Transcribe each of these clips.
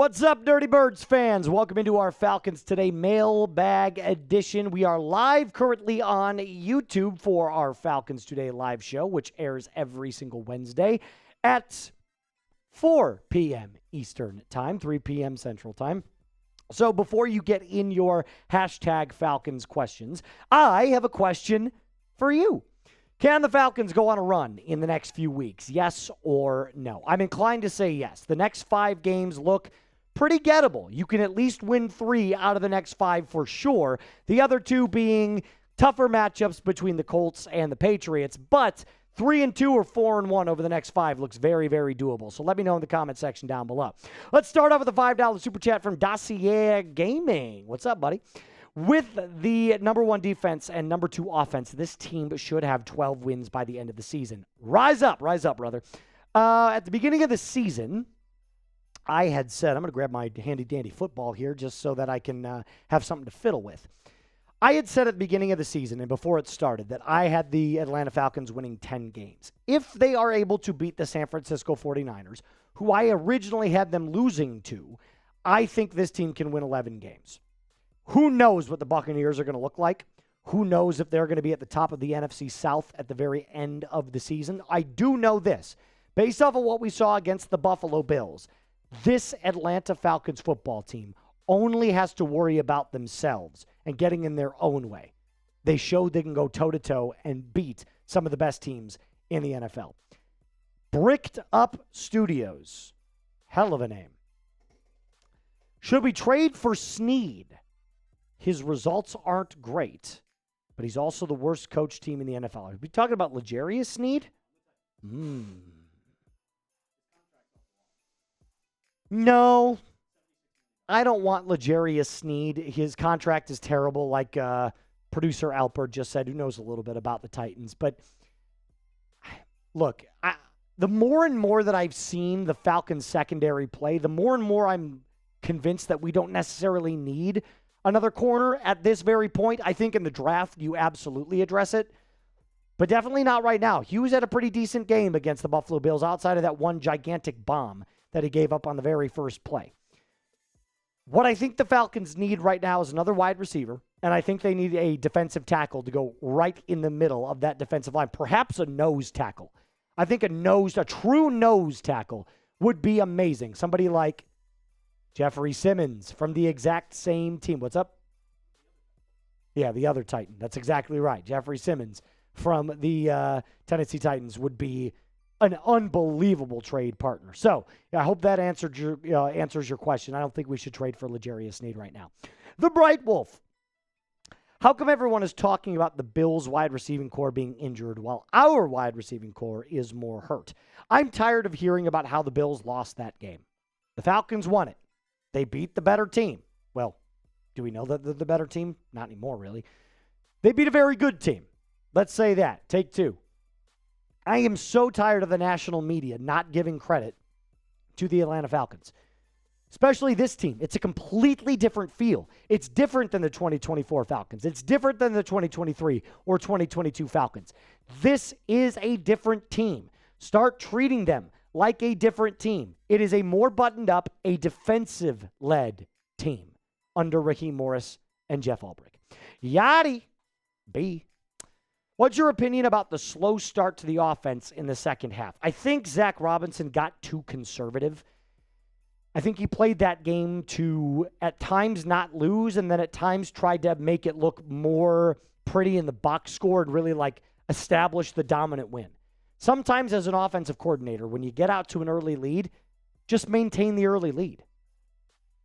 What's up, Dirty Birds fans? Welcome into our Falcons Today mailbag edition. We are live currently on YouTube for our Falcons Today live show, which airs every single Wednesday at 4 p.m. Eastern Time, 3 p.m. Central Time. So before you get in your hashtag Falcons questions, I have a question for you. Can the Falcons go on a run in the next few weeks? Yes or no? I'm inclined to say yes. The next 5 games look pretty gettable. You can at least win 3 out of the next 5 for sure. The other 2 being tougher matchups between the Colts and the Patriots. But 3-2 or 4-1 over the next 5 looks very, very doable. So let me know in the comment section down below. Let's start off with a $5 super chat from Dossier Gaming. What's up, buddy? With the number 1 defense and number 2 offense, this team should have 12 wins by the end of the season. Rise up, brother. At the beginning of the season, I had said, I'm going to grab my handy-dandy football here just so that I can have something to fiddle with. I had said at the beginning of the season and before it started that I had the Atlanta Falcons winning 10 games. If they are able to beat the San Francisco 49ers, who I originally had them losing to, I think this team can win 11 games. Who knows what the Buccaneers are going to look like? Who knows if they're going to be at the top of the NFC South at the very end of the season? I do know this. Based off of what we saw against the Buffalo Bills, this Atlanta Falcons football team only has to worry about themselves and getting in their own way. They showed they can go toe-to-toe and beat some of the best teams in the NFL. Bricked Up Studios. Hell of a name. Should we trade for Snead? His results aren't great, but he's also the worst coach team in the NFL. Are we talking about L'Jarius Sneed? No, I don't want L'Jarius Sneed. His contract is terrible, like producer Alpert just said, who knows a little bit about the Titans. But look, the more and more that I've seen the Falcons secondary play, the more and more I'm convinced that we don't necessarily need another corner at this very point. I think in the draft, you absolutely address it, but definitely not right now. Hughes had a pretty decent game against the Buffalo Bills outside of that one gigantic bomb that he gave up on the very first play. What I think the Falcons need right now is another wide receiver, and I think they need a defensive tackle to go right in the middle of that defensive line, perhaps a nose tackle. I think a true nose tackle would be amazing. Somebody like Jeffrey Simmons from the exact same team. What's up? Yeah, the other Titan. That's exactly right. Jeffrey Simmons from the Tennessee Titans would be an unbelievable trade partner. So I hope that answers your question. I don't think we should trade for L'Jarius Sneed right now. The Bright Wolf. How come everyone is talking about the Bills' wide receiving core being injured while our wide receiving core is more hurt? I'm tired of hearing about how the Bills lost that game. The Falcons won it. They beat the better team. Well, do we know that they're the better team? Not anymore, really. They beat a very good team. Let's say that. Take 2. I am so tired of the national media not giving credit to the Atlanta Falcons, especially this team. It's a completely different feel. It's different than the 2024 Falcons. It's different than the 2023 or 2022 Falcons. This is a different team. Start treating them like a different team. It is a more buttoned up, a defensive-led team under Rickey Morris and Jeff Ulbrich. Yachty B. What's your opinion about the slow start to the offense in the second half? I think Zach Robinson got too conservative. I think he played that game to, at times, not lose, and then at times tried to make it look more pretty in the box score and really establish the dominant win. Sometimes as an offensive coordinator, when you get out to an early lead, just maintain the early lead.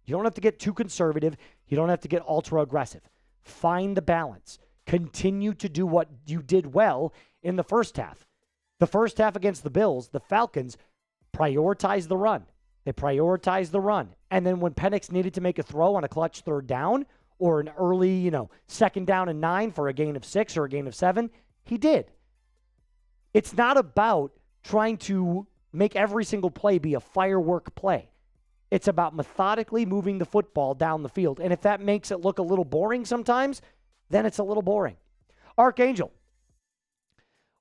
You don't have to get too conservative. You don't have to get ultra aggressive. Find the balance. Continue to do what you did well in the first half. The first half against the Bills, the Falcons prioritized the run. They prioritized the run. And then when Penix needed to make a throw on a clutch third down or an early, second down and 9 for a gain of 6 or a gain of 7, he did. It's not about trying to make every single play be a firework play. It's about methodically moving the football down the field. And if that makes it look a little boring sometimes, then it's a little boring. Archangel,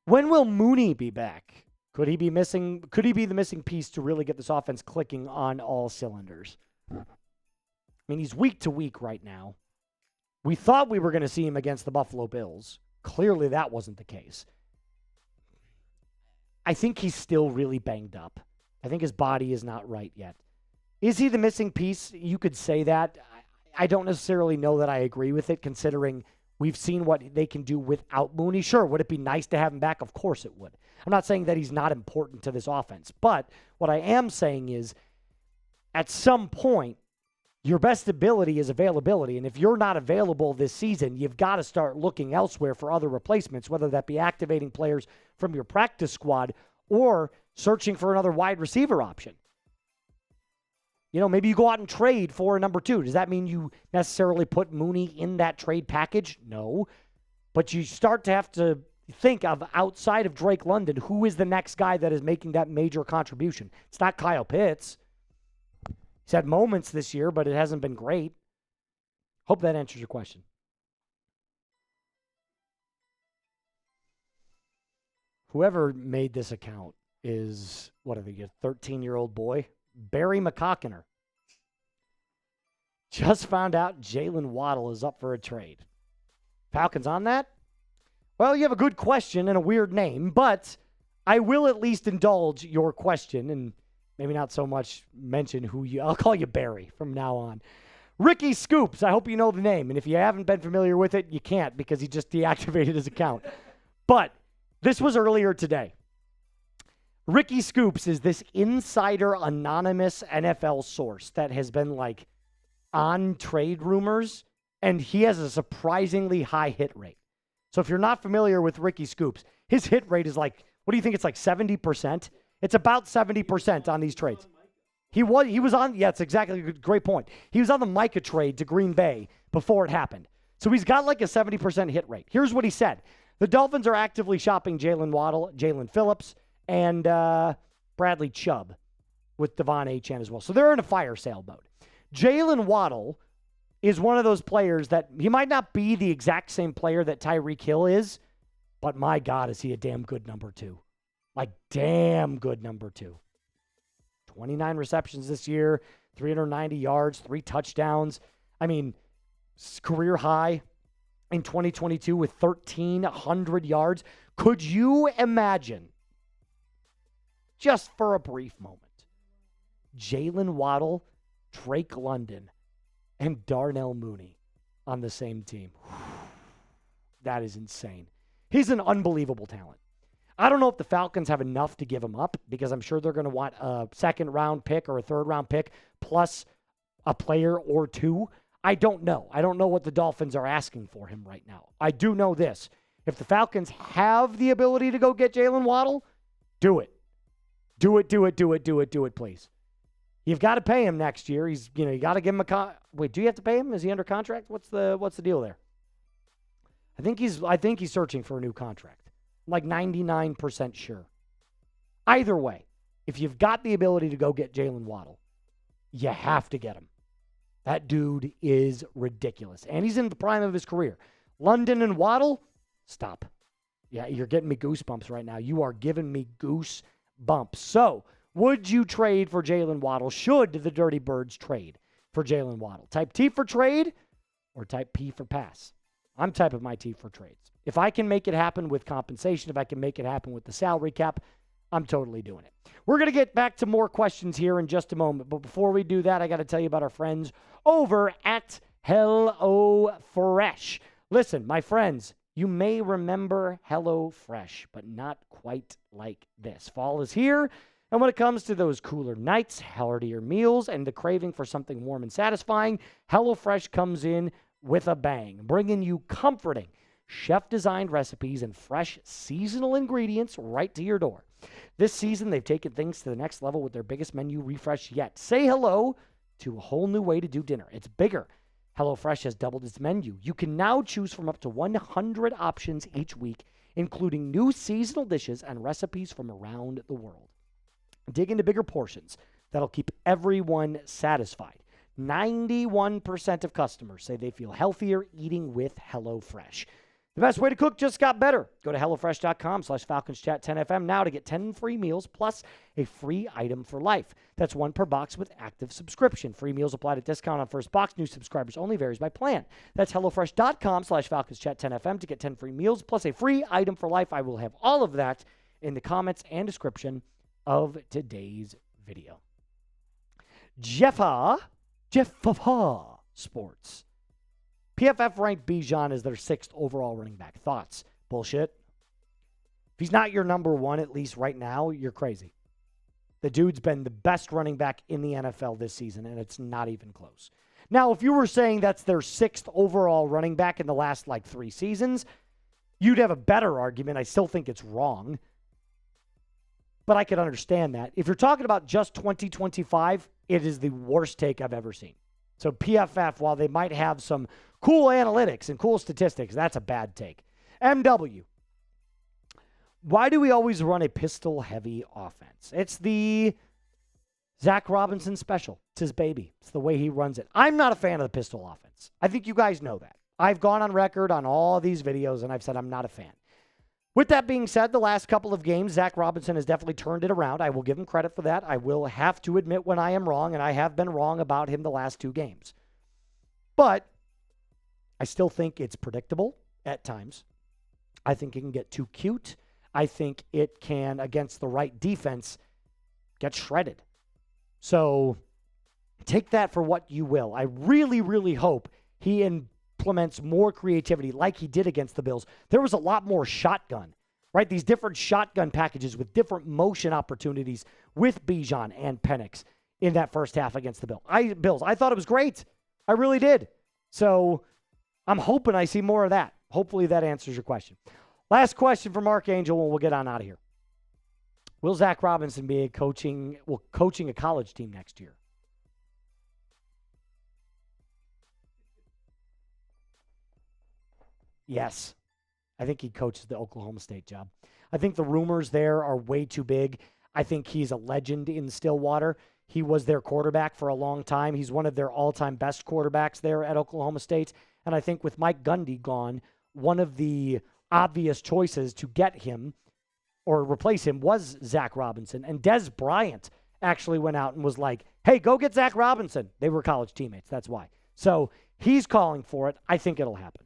when will Mooney be back? Could he be the missing piece to really get this offense clicking on all cylinders? I mean, he's week to week right now. We thought we were going to see him against the Buffalo Bills. Clearly, that wasn't the case. I think he's still really banged up. I think his body is not right yet. Is he the missing piece? You could say that. I don't necessarily know that I agree with it, considering we've seen what they can do without Mooney. Sure, would it be nice to have him back? Of course it would. I'm not saying that he's not important to this offense. But what I am saying is, at some point, your best ability is availability. And if you're not available this season, you've got to start looking elsewhere for other replacements, whether that be activating players from your practice squad or searching for another wide receiver option. You know, maybe you go out and trade for a number 2. Does that mean you necessarily put Mooney in that trade package? No. But you start to have to think of, outside of Drake London, who is the next guy that is making that major contribution? It's not Kyle Pitts. He's had moments this year, but it hasn't been great. Hope that answers your question. Whoever made this account is, what are they, a 13-year-old boy? Barry McCockiner. Just found out Jaylen Waddle is up for a trade. Falcons on that? Well, you have a good question and a weird name, but I will at least indulge your question and maybe not so much mention who you... I'll call you Barry from now on. Rickey Scoops. I hope you know the name. And if you haven't been familiar with it, you can't because he just deactivated his account. But this was earlier today. Rickey Scoops is this insider anonymous NFL source that has been like on trade rumors, and he has a surprisingly high hit rate. So if you're not familiar with Rickey Scoops, his hit rate is like, what do you think? It's like 70%. It's about 70% on these trades. He was on, yeah, it's exactly a great point. He was on the Micah trade to Green Bay before it happened. So he's got like a 70% hit rate. Here's what he said. The Dolphins are actively shopping Jaylen Waddle, Jalen Phillips, and Bradley Chubb with Devon Achane as well. So they're in a fire sale mode. Jaylen Waddle is one of those players that he might not be the exact same player that Tyreek Hill is, but my God, is he a damn good number 2. Like, damn good number 2. 29 receptions this year, 390 yards, 3 touchdowns. I mean, career high in 2022 with 1,300 yards. Could you imagine, just for a brief moment, Jaylen Waddle, Drake London, and Darnell Mooney on the same team? That is insane. He's an unbelievable talent. I don't know if the Falcons have enough to give him up because I'm sure they're going to want a second-round pick or a third-round pick plus a player or 2. I don't know. I don't know what the Dolphins are asking for him right now. I do know this. If the Falcons have the ability to go get Jaylen Waddle, do it. Do it, please. You've got to pay him next year. You got to give him wait, do you have to pay him? Is he under contract? What's the deal there? I think he's searching for a new contract. I'm like 99% sure. Either way, if you've got the ability to go get Jaylen Waddle, you have to get him. That dude is ridiculous. And he's in the prime of his career. London and Waddle, stop. Yeah, you're getting me goosebumps right now. You are giving me goosebumps. So, would you trade for Jaylen Waddle? Should the Dirty Birds trade for Jaylen Waddle? Type T for trade or type P for pass? I'm typing my T for trades. If I can make it happen with compensation, if I can make it happen with the salary cap, I'm totally doing it. We're going to get back to more questions here in just a moment. But before we do that, I got to tell you about our friends over at HelloFresh. Listen, my friends, you may remember HelloFresh, but not quite like this. Fall is here. And when it comes to those cooler nights, heartier meals, and the craving for something warm and satisfying, HelloFresh comes in with a bang, bringing you comforting, chef-designed recipes and fresh seasonal ingredients right to your door. This season, they've taken things to the next level with their biggest menu refresh yet. Say hello to a whole new way to do dinner. It's bigger. HelloFresh has doubled its menu. You can now choose from up to 100 options each week, including new seasonal dishes and recipes from around the world. Dig into bigger portions that'll keep everyone satisfied. 91% of customers say they feel healthier eating with HelloFresh. The best way to cook just got better. Go to HelloFresh.com/FalconsChat10FM now to get 10 free meals plus a free item for life. That's one per box with active subscription. Free meals applied at discount on first box. New subscribers only, varies by plan. That's HelloFresh.com/FalconsChat10FM to get 10 free meals plus a free item for life. I will have all of that in the comments and description of today's video. Jeffa Sports. PFF ranked Bijan as their 6th overall running back. Thoughts? Bullshit. If he's not your number one, at least right now, you're crazy. The dude's been the best running back in the NFL this season, and it's not even close. Now, if you were saying that's their 6th overall running back in the last, 3 seasons, you'd have a better argument. I still think it's wrong, but I could understand that. If you're talking about just 2025, it is the worst take I've ever seen. So PFF, while they might have some cool analytics and cool statistics, that's a bad take. MW. Why do we always run a pistol-heavy offense? It's the Zach Robinson special. It's his baby. It's the way he runs it. I'm not a fan of the pistol offense. I think you guys know that. I've gone on record on all these videos, and I've said I'm not a fan. With that being said, the last couple of games, Zach Robinson has definitely turned it around. I will give him credit for that. I will have to admit when I am wrong, and I have been wrong about him the last 2 games. But I still think it's predictable at times. I think it can get too cute. I think it can, against the right defense, get shredded. So take that for what you will. I really, really hope he implements more creativity like he did against the Bills. There was a lot more shotgun, right? These different shotgun packages with different motion opportunities with Bijan and Penix in that first half against the Bills. I thought it was great. I really did. So I'm hoping I see more of that. Hopefully that answers your question. Last question from Archangel, and we'll get on out of here. Will Zach Robinson be coaching a college team next year? Yes. I think he coaches the Oklahoma State job. I think the rumors there are way too big. I think he's a legend in Stillwater. He was their quarterback for a long time. He's one of their all-time best quarterbacks there at Oklahoma State. And I think with Mike Gundy gone, one of the obvious choices to get him or replace him was Zach Robinson. And Des Bryant actually went out and was like, hey, go get Zach Robinson. They were college teammates. That's why. So he's calling for it. I think it'll happen.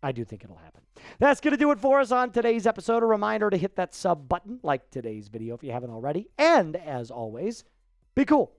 I do think it'll happen. That's going to do it for us on today's episode. A reminder to hit that sub button, like today's video if you haven't already. And as always, be cool.